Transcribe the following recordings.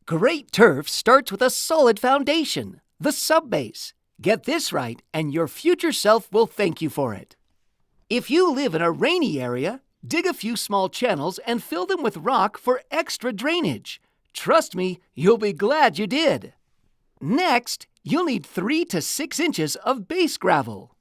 Great turf starts with a solid foundation, the subbase. Get this right, and your future self will thank you for it. If you live in a rainy area, dig a few small channels and fill them with rock for extra drainage. Trust me, you'll be glad you did. Next, you'll need 3 to 6 inches of base gravel.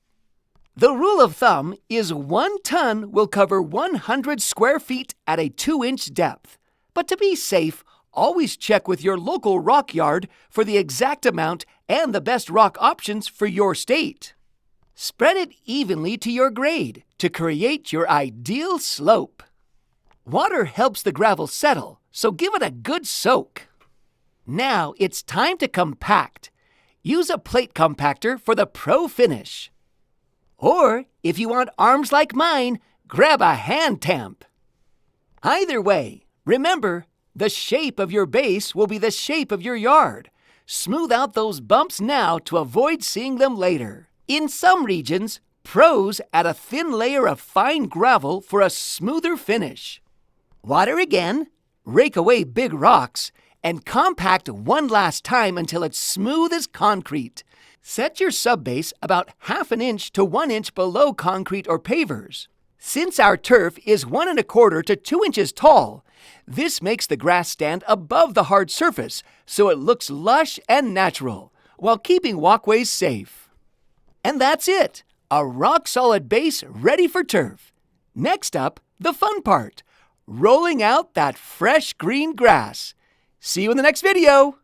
The rule of thumb is 1 ton will cover 100 square feet at a 2-inch depth. But to be safe, always check with your local rock yard for the exact amount and the best rock options for your state. Spread it evenly to your grade to create your ideal slope. Water helps the gravel settle, so give it a good soak. Now it's time to compact. Use a plate compactor for the pro finish. Or, if you want arms like mine, grab a hand tamp. Either way, remember, the shape of your base will be the shape of your yard. Smooth out those bumps now to avoid seeing them later. In some regions, pros add a thin layer of fine gravel for a smoother finish. Water again, rake away big rocks, and compact one last time until it's smooth as concrete. Set your subbase about 1/2 inch to 1 inch below concrete or pavers. Since our turf is 1 1/4 to 2 inches tall, this makes the grass stand above the hard surface so it looks lush and natural, while keeping walkways safe. And that's it, a rock-solid base ready for turf. Next up, the fun part, rolling out that fresh green grass. See you in the next video!